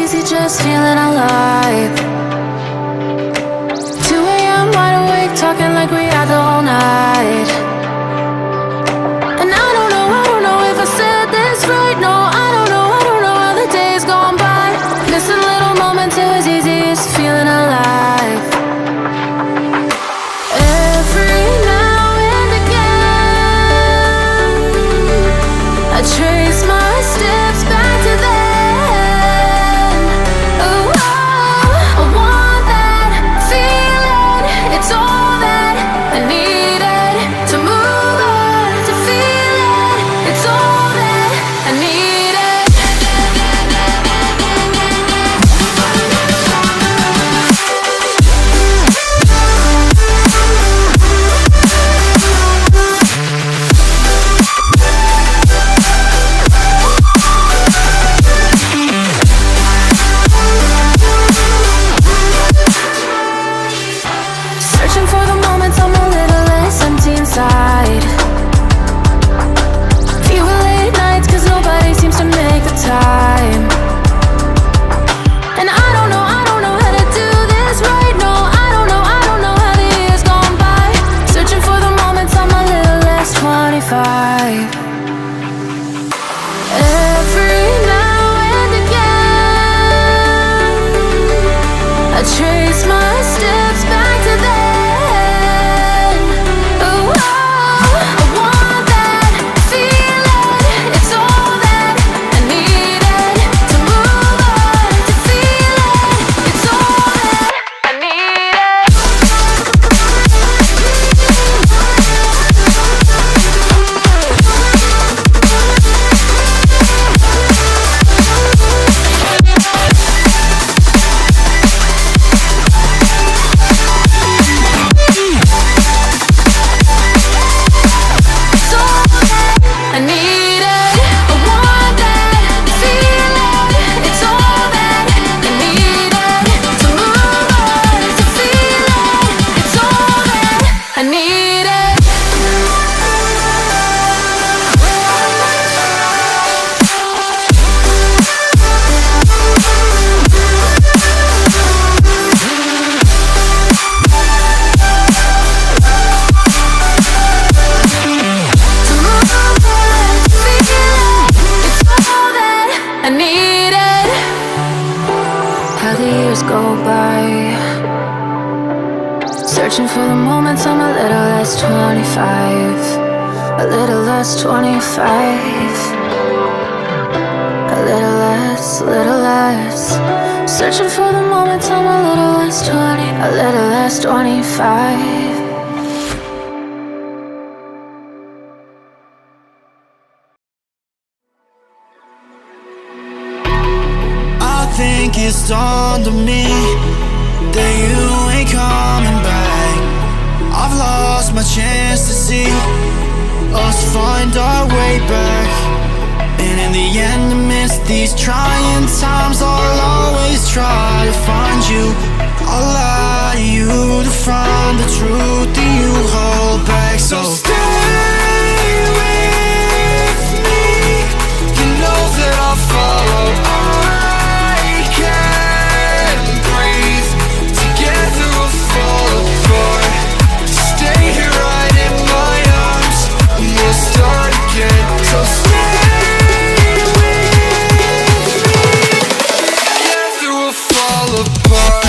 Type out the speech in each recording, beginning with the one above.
easy, just feeling alive. 2 a.m. wide awake, talking like we had the whole night. And I don't know if I said this right. No, I don't know how the days gone by. Missing little moments, it was easy, just feeling alive. Every now and again, I trace my steps back to then. Oh, I want that feeling. It's all that I needed to move on, to feel it. It's all that I needed. Searching for the moments I'm a little less empty inside. Fewer late nights, cause nobody seems to make the time. And I don't know how to do this right. No, I don't know how the years gone by. Searching for the moments I'm a little less 25. Every now and again, I trace my steps back to then. Oh, I want that feeling. It's all that I needed to move on, to feel it. It's all that I needed. It's all that I needed. I want that feeling. It's all that I needed to move on, to feel it. It's all that I needed. To move on, to feel it. It's all that I needed. How the years go by, searching for the moments I'm a little less 25. A little less 25. A little less. Searching for the moments I'm a little less 20. A little less 25. I think it's dawned on me that you ain't coming back. I've lost my chance to see us find our way back. And in the end, amidst these trying times, I'll always try to find you. I'll lie to you to find the truth that you hold back. So stay with me. You know that I'll follow. I can't breathe. Together we'll fall apart. Stay here right in my arms, and we'll start again. So stay with me. Together we'll fall apart.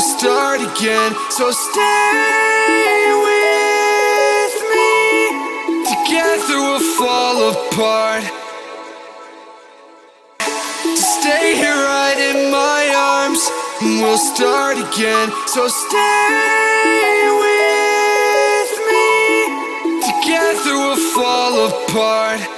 we'll start again. So stay with me. Together we'll fall apart. Stay here right in my arms, and we'll start again. So stay with me. Together we'll fall apart.